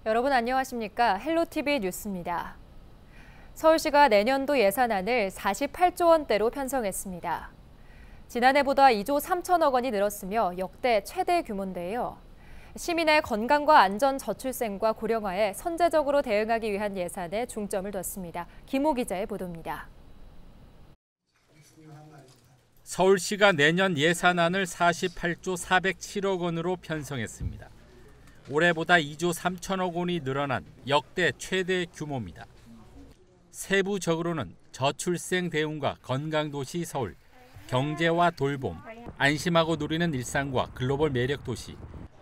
여러분 안녕하십니까? 헬로티비 뉴스입니다. 서울시가 내년도 예산안을 48조 원대로 편성했습니다. 지난해보다 2조 3천억 원이 늘었으며 역대 최대 규모인데요. 시민의 건강과 안전 저출생과 고령화에 선제적으로 대응하기 위한 예산에 중점을 뒀습니다. 김호 기자의 보도입니다. 서울시가 내년 예산안을 48조 407억 원으로 편성했습니다. 올해보다 2조 3천억 원이 늘어난 역대 최대 규모입니다. 세부적으로는 저출생 대응과 건강도시 서울, 경제와 돌봄, 안심하고 누리는 일상과 글로벌 매력도시,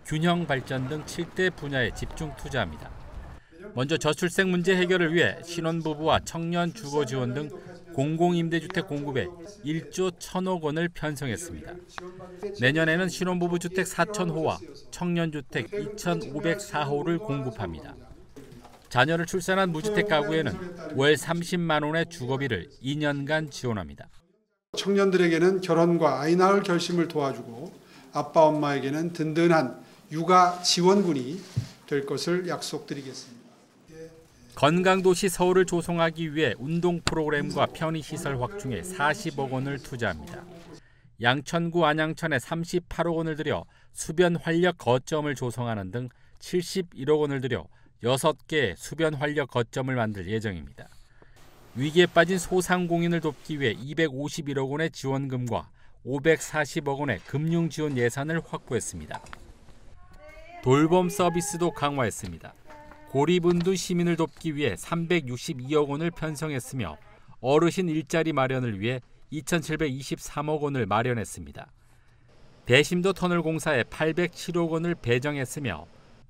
균형 발전 등 7대 분야에 집중 투자합니다. 먼저 저출생 문제 해결을 위해 신혼부부와 청년 주거 지원 등 공공임대주택 공급에 1조 1천억 원을 편성했습니다. 내년에는 신혼부부 주택 4,000호와 청년주택 2,504호를 공급합니다. 자녀를 출산한 무주택 가구에는 월 30만 원의 주거비를 2년간 지원합니다. 청년들에게는 결혼과 아이 낳을 결심을 도와주고 아빠 엄마에게는 든든한 육아 지원군이 될 것을 약속드리겠습니다. 건강도시 서울을 조성하기 위해 운동 프로그램과 편의시설 확충에 40억 원을 투자합니다. 양천구 안양천에 38억 원을 들여 수변 활력 거점을 조성하는 등 71억 원을 들여 6개의 수변 활력 거점을 만들 예정입니다. 위기에 빠진 소상공인을 돕기 위해 251억 원의 지원금과 540억 원의 금융 지원 예산을 확보했습니다. 돌봄 서비스도 강화했습니다. 고리분두 시민을 돕기 위해 362억 원을 편성했으며 어르신 일자리 마련을 위해 2,723억 원을 마련했습니다. 대심도 터널 공사에 807억 원을 배정했으며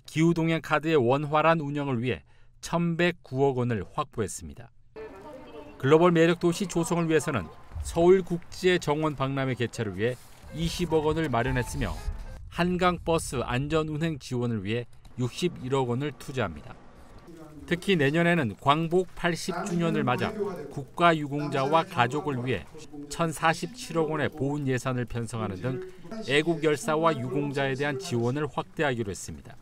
기후동행 카드의 원활한 운영을 위해 1,109억 원을 확보했습니다. 글로벌 매력도시 조성을 위해서는 서울국제 정원 박람회 개최를 위해 20억 원을 마련했으며 한강버스 안전운행 지원을 위해 61억 원을 투자합니다. 특히 내년에는 광복 80주년을 맞아 국가유공자와 가족을 위해 1,047억 원의 보훈 예산을 편성하는 등 애국 열사와 유공자에 대한 지원을 확대하기로 했습니다.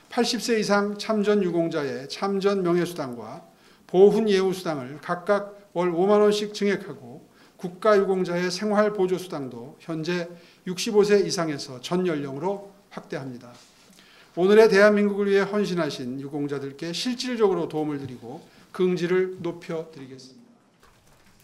80세 이상 참전 유공자의 참전 명예수당과 보훈 예우수당을 각각 월 5만 원씩 증액하고 국가유공자의 생활보조수당도 현재 65세 이상에서 전 연령으로 확대합니다. 오늘의 대한민국을 위해 헌신하신 유공자들께 실질적으로 도움을 드리고 긍지를 높여드리겠습니다.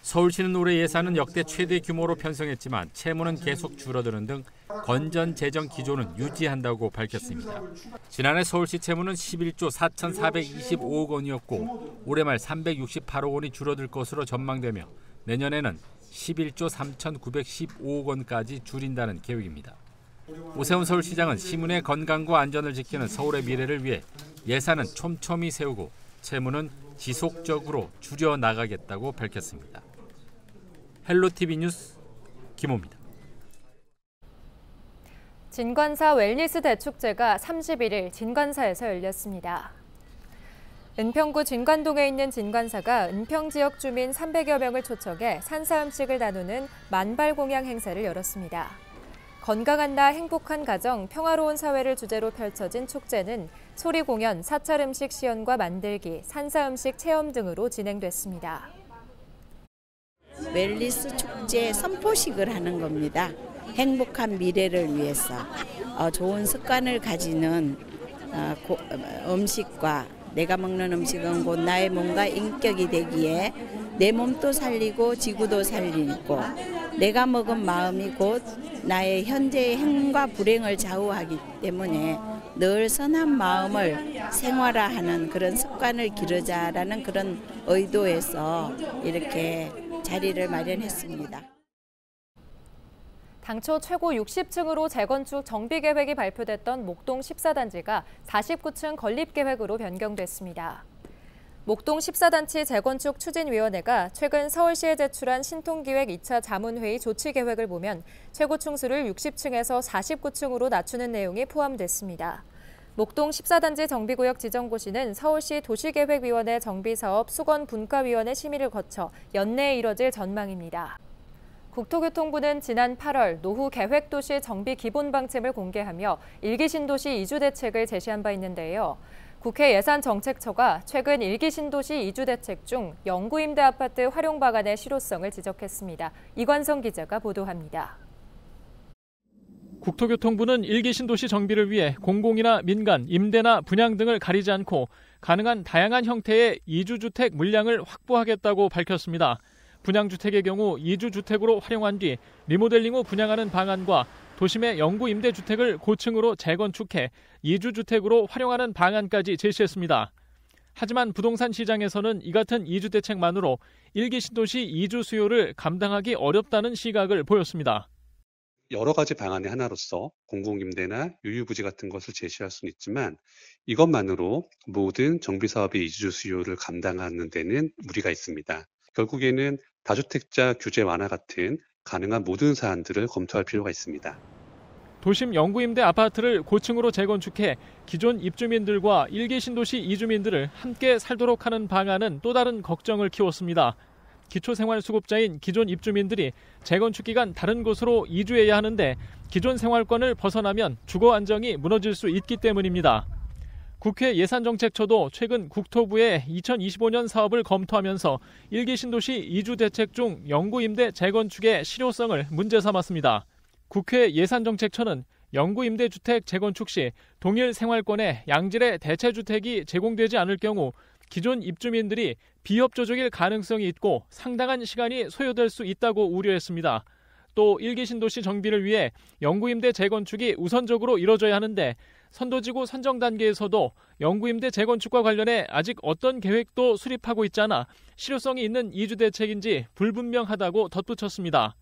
서울시는 올해 예산은 역대 최대 규모로 편성했지만 채무는 계속 줄어드는 등 건전 재정 기조는 유지한다고 밝혔습니다. 지난해 서울시 채무는 11조 4,425억 원이었고 올해 말 368억 원이 줄어들 것으로 전망되며 내년에는 11조 3,915억 원까지 줄인다는 계획입니다. 오세훈 서울시장은 시민의 건강과 안전을 지키는 서울의 미래를 위해 예산은 촘촘히 세우고 채무는 지속적으로 줄여나가겠다고 밝혔습니다. 헬로티비 뉴스 김호입니다. 진관사 웰니스 대축제가 31일 진관사에서 열렸습니다. 은평구 진관동에 있는 진관사가 은평 지역 주민 300여 명을 초청해 산사 음식을 나누는 만발공양 행사를 열었습니다. 건강한 나 행복한 가정, 평화로운 사회를 주제로 펼쳐진 축제는 소리 공연, 사찰 음식 시연과 만들기, 산사 음식 체험 등으로 진행됐습니다. 웰니스 축제 선포식을 하는 겁니다. 행복한 미래를 위해서 좋은 습관을 가지는 음식과 내가 먹는 음식은 곧 나의 몸과 인격이 되기에 내 몸도 살리고 지구도 살리고 내가 먹은 마음이 곧 나의 현재의 행과 불행을 좌우하기 때문에 늘 선한 마음을 생활화하는 그런 습관을 기르자라는 그런 의도에서 이렇게 자리를 마련했습니다. 당초 최고 60층으로 재건축 정비 계획이 발표됐던 목동 14단지가 49층 건립 계획으로 변경됐습니다. 목동 14단지 재건축 추진위원회가 최근 서울시에 제출한 신통기획 2차 자문회의 조치 계획을 보면 최고 층수를 60층에서 49층으로 낮추는 내용이 포함됐습니다. 목동 14단지 정비구역 지정고시는 서울시 도시계획위원회 정비사업 수건분과위원회 심의를 거쳐 연내에 이뤄질 전망입니다. 국토교통부는 지난 8월 노후 계획도시 정비 기본방침을 공개하며 1기 신도시 이주 대책을 제시한 바 있는데요. 국회 예산정책처가 최근 1기 신도시 이주 대책 중 영구임대 아파트 활용 방안의 실효성을 지적했습니다. 이관성 기자가 보도합니다. 국토교통부는 1기 신도시 정비를 위해 공공이나 민간, 임대나 분양 등을 가리지 않고 가능한 다양한 형태의 이주주택 물량을 확보하겠다고 밝혔습니다. 분양주택의 경우 이주주택으로 활용한 뒤 리모델링 후 분양하는 방안과 도심의 영구임대주택을 고층으로 재건축해 이주주택으로 활용하는 방안까지 제시했습니다. 하지만 부동산 시장에서는 이 같은 이주 대책만으로 1기 신도시 이주 수요를 감당하기 어렵다는 시각을 보였습니다. 여러 가지 방안의 하나로서 공공임대나 유유부지 같은 것을 제시할 수는 있지만 이것만으로 모든 정비사업의 이주 수요를 감당하는 데는 무리가 있습니다. 결국에는 다주택자 규제 완화 같은 가능한 모든 사안들을 검토할 필요가 있습니다. 도심 영구임대 아파트를 고층으로 재건축해 기존 입주민들과 1기 신도시 이주민들을 함께 살도록 하는 방안은 또 다른 걱정을 키웠습니다. 기초생활수급자인 기존 입주민들이 재건축 기간 다른 곳으로 이주해야 하는데 기존 생활권을 벗어나면 주거 안정이 무너질 수 있기 때문입니다. 국회 예산정책처도 최근 국토부의 2025년 사업을 검토하면서 1기 신도시 이주 대책 중 영구임대 재건축의 실효성을 문제 삼았습니다. 국회 예산정책처는 영구임대주택 재건축 시 동일 생활권의 양질의 대체주택이 제공되지 않을 경우 기존 입주민들이 비협조적일 가능성이 있고 상당한 시간이 소요될 수 있다고 우려했습니다. 또 1기 신도시 정비를 위해 영구임대 재건축이 우선적으로 이뤄져야 하는데 선도지구 선정 단계에서도 영구임대 재건축과 관련해 아직 어떤 계획도 수립하고 있지 않아 실효성이 있는 이주 대책인지 불분명하다고 덧붙였습니다.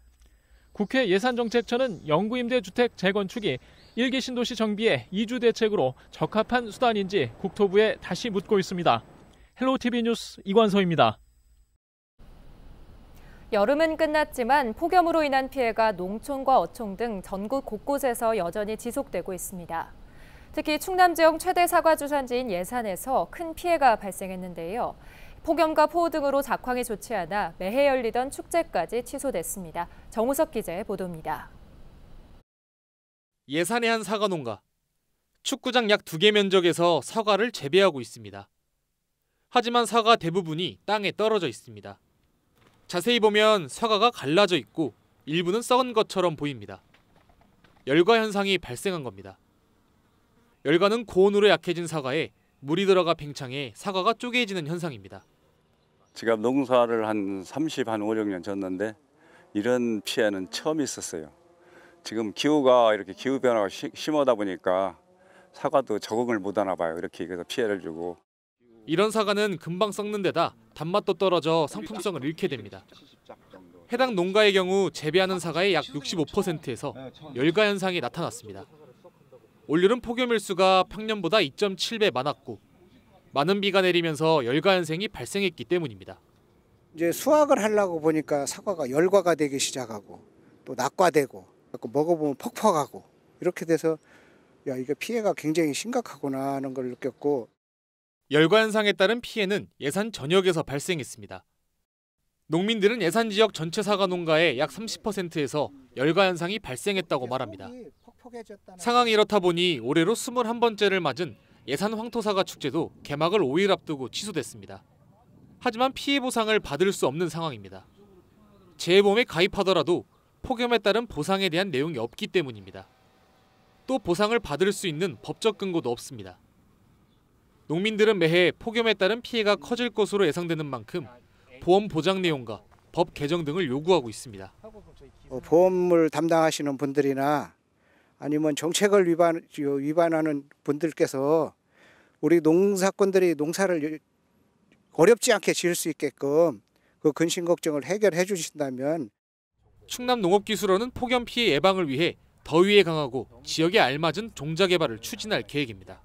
국회 예산정책처는 영구임대 주택 재건축이 1기 신도시 정비의 이주 대책으로 적합한 수단인지 국토부에 다시 묻고 있습니다. 헬로티비 뉴스 이관서입니다. 여름은 끝났지만 폭염으로 인한 피해가 농촌과 어촌 등 전국 곳곳에서 여전히 지속되고 있습니다. 특히 충남 지역 최대 사과 주산지인 예산에서 큰 피해가 발생했는데요. 폭염과 폭우 등으로 작황이 좋지 않아 매해 열리던 축제까지 취소됐습니다. 정우석 기자의 보도입니다. 예산의 한 사과 농가. 축구장 약 2개 면적에서 사과를 재배하고 있습니다. 하지만 사과 대부분이 땅에 떨어져 있습니다. 자세히 보면 사과가 갈라져 있고 일부는 썩은 것처럼 보입니다. 열과 현상이 발생한 겁니다. 열과는 고온으로 약해진 사과에 물이 들어가 팽창해 사과가 쪼개지는 현상입니다. 제가 농사를 한 5, 6년 졌는데 이런 피해는 처음 있었어요. 지금 기후가 이렇게 기후 변화가 심하다 보니까 사과도 적응을 못 하나 봐요. 이렇게 해서 피해를 주고. 이런 사과는 금방 썩는 데다 단맛도 떨어져 상품성을 잃게 됩니다. 해당 농가의 경우 재배하는 사과의 약 65%에서 열과 현상이 나타났습니다. 올 여름 폭염 일수가 평년보다 2.7배 많았고 많은 비가 내리면서 열과 현상이 발생했기 때문입니다. 이제 수확을 하려고 보니까 사과가 열과가 되기 시작하고 또 낙과되고 먹어보면 퍽퍽하고 이렇게 돼서 야 이게 피해가 굉장히 심각하구나 하는 걸 느꼈고. 열과 현상에 따른 피해는 예산 전역에서 발생했습니다. 농민들은 예산 지역 전체 사과 농가의 약 30%에서 열과 현상이 발생했다고 말합니다. 상황이 이렇다 보니 올해로 21번째를 맞은 예산 황토사과 축제도 개막을 5일 앞두고 취소됐습니다. 하지만 피해 보상을 받을 수 없는 상황입니다. 재해보험에 가입하더라도 폭염에 따른 보상에 대한 내용이 없기 때문입니다. 또 보상을 받을 수 있는 법적 근거도 없습니다. 농민들은 매해 폭염에 따른 피해가 커질 것으로 예상되는 만큼 보험 보장 내용과 법 개정 등을 요구하고 있습니다. 보험을 담당하시는 분들이나 아니면 정책을 위반하는 분들께서 우리 농사꾼들이 농사를 어렵지 않게 지을 수 있게끔 그 근심 걱정을 해결해 주신다면. 충남농업기술원은 폭염 피해 예방을 위해 더위에 강하고 지역에 알맞은 종자 개발을 추진할 계획입니다.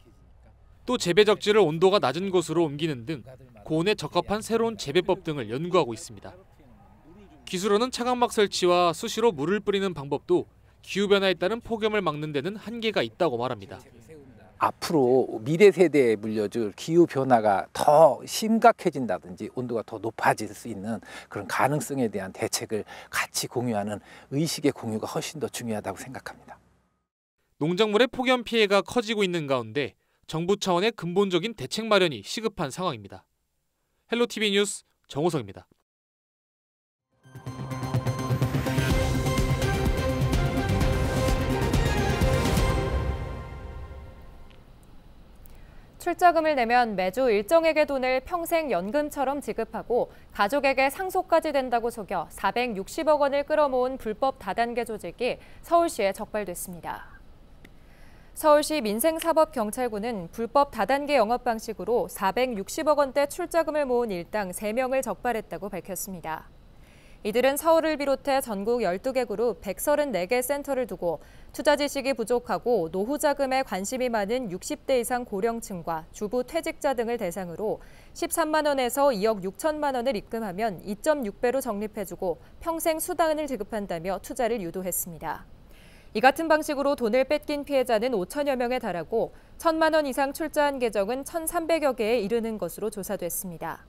또 재배 적지를 온도가 낮은 곳으로 옮기는 등 고온에 적합한 새로운 재배법 등을 연구하고 있습니다. 기술원은 차광막 설치와 수시로 물을 뿌리는 방법도 기후변화에 따른 폭염을 막는 데는 한계가 있다고 말합니다. 앞으로 미래 세대에 물려줄 기후변화가 더 심각해진다든지 온도가 더 높아질 수 있는 그런 가능성에 대한 대책을 같이 공유하는 의식의 공유가 훨씬 더 중요하다고 생각합니다. 농작물의 폭염 피해가 커지고 있는 가운데 정부 차원의 근본적인 대책 마련이 시급한 상황입니다. 헬로티비 뉴스 정호성입니다. 출자금을 내면 매주 일정액의 돈을 평생 연금처럼 지급하고 가족에게 상속까지 된다고 속여 460억 원을 끌어모은 불법 다단계 조직이 서울시에 적발됐습니다. 서울시 민생사법경찰국은 불법 다단계 영업 방식으로 460억 원대 출자금을 모은 일당 3명을 적발했다고 밝혔습니다. 이들은 서울을 비롯해 전국 12개 그룹 134개 센터를 두고 투자 지식이 부족하고 노후 자금에 관심이 많은 60대 이상 고령층과 주부 퇴직자 등을 대상으로 13만 원에서 2억 6천만 원을 입금하면 2.6배로 적립해주고 평생 수당을 지급한다며 투자를 유도했습니다. 이 같은 방식으로 돈을 뺏긴 피해자는 5천여 명에 달하고 1,000만 원 이상 출자한 계정은 1,300여 개에 이르는 것으로 조사됐습니다.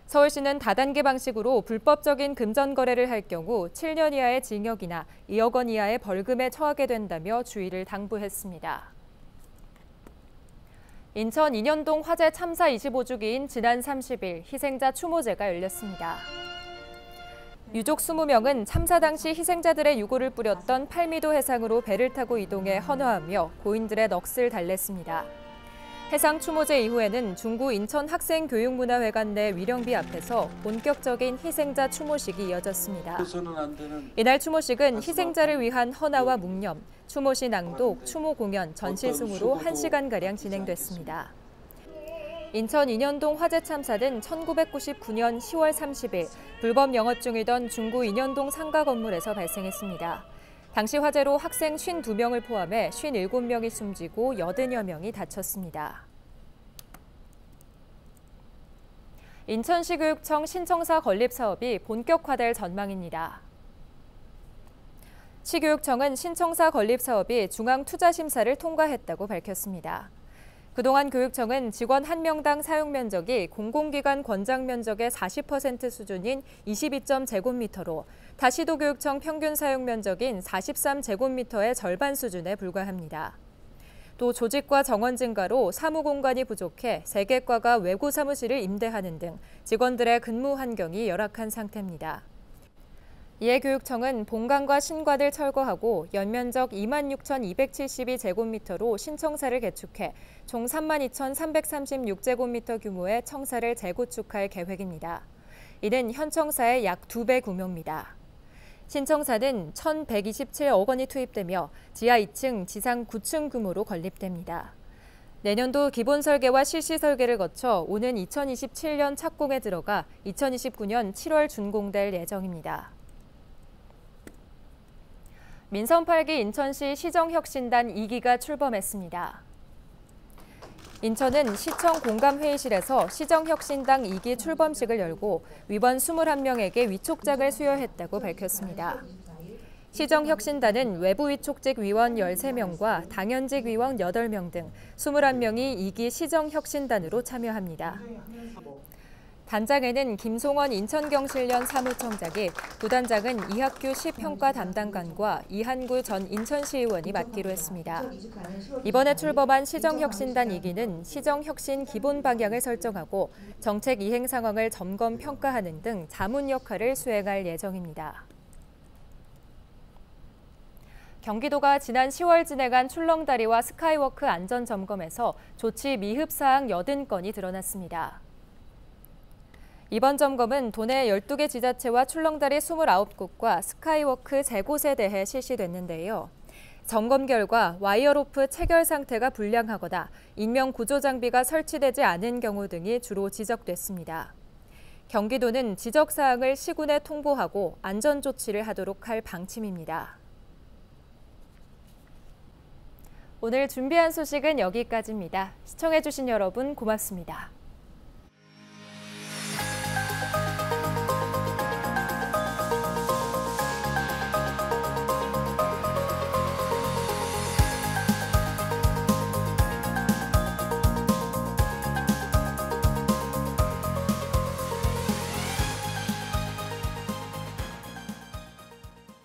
서울시는 다단계 방식으로 불법적인 금전 거래를 할 경우 7년 이하의 징역이나 2억 원 이하의 벌금에 처하게 된다며 주의를 당부했습니다. 인천 인현동 화재 참사 25주기인 지난 30일 희생자 추모제가 열렸습니다. 유족 20명은 참사 당시 희생자들의 유골을 뿌렸던 팔미도 해상으로 배를 타고 이동해 헌화하며 고인들의 넋을 달랬습니다. 해상 추모제 이후에는 중구 인천 학생교육문화회관 내 위령비 앞에서 본격적인 희생자 추모식이 이어졌습니다. 이날 추모식은 희생자를 위한 헌화와 묵념, 추모시 낭독, 추모 공연, 전시승으로 1시간가량 진행됐습니다. 인천 인현동 화재 참사는 1999년 10월 30일 불법 영업 중이던 중구 인현동 상가 건물에서 발생했습니다. 당시 화재로 학생 52명을 포함해 57명이 숨지고 80여 명이 다쳤습니다. 인천시 교육청 신청사 건립 사업이 본격화될 전망입니다. 시교육청은 신청사 건립 사업이 중앙투자심사를 통과했다고 밝혔습니다. 그동안 교육청은 직원 1명당 사용 면적이 공공기관 권장 면적의 40% 수준인 22.제곱미터로 다시도교육청 평균 사용 면적인 43제곱미터의 절반 수준에 불과합니다. 또 조직과 정원 증가로 사무공간이 부족해 3개 과가 외부 사무실을 임대하는 등 직원들의 근무 환경이 열악한 상태입니다. 이에 교육청은 본관과 신관을 철거하고 연면적 26,272제곱미터로 신청사를 개축해 총 32,336제곱미터 규모의 청사를 재구축할 계획입니다. 이는 현 청사의 약 2배 규모입니다. 신청사는 1,127억 원이 투입되며 지하 2층, 지상 9층 규모로 건립됩니다. 내년도 기본 설계와 실시 설계를 거쳐 오는 2027년 착공에 들어가 2029년 7월 준공될 예정입니다. 민선 8기 인천시 시정혁신단 2기가 출범했습니다. 인천은 시청 공감회의실에서 시정혁신당 2기 출범식을 열고 위원 21명에게 위촉장을 수여했다고 밝혔습니다. 시정혁신단은 외부 위촉직 위원 13명과 당연직 위원 8명 등 21명이 2기 시정혁신단으로 참여합니다. 단장에는 김송원 인천경실련 사무청장이, 부단장은 이학규 시평가 담당관과 이한구 전 인천시의원이 맡기로 했습니다. 이번에 출범한 시정혁신단 2기는 시정혁신 기본 방향을 설정하고 정책 이행 상황을 점검 평가하는 등 자문 역할을 수행할 예정입니다. 경기도가 지난 10월 진행한 출렁다리와 스카이워크 안전점검에서 조치 미흡 사항 80건이 드러났습니다. 이번 점검은 도내 12개 지자체와 출렁다리 29곳과 스카이워크 3곳에 대해 실시됐는데요. 점검 결과 와이어로프 체결 상태가 불량하거나 인명 구조 장비가 설치되지 않은 경우 등이 주로 지적됐습니다. 경기도는 지적 사항을 시군에 통보하고 안전 조치를 하도록 할 방침입니다. 오늘 준비한 소식은 여기까지입니다. 시청해주신 여러분 고맙습니다.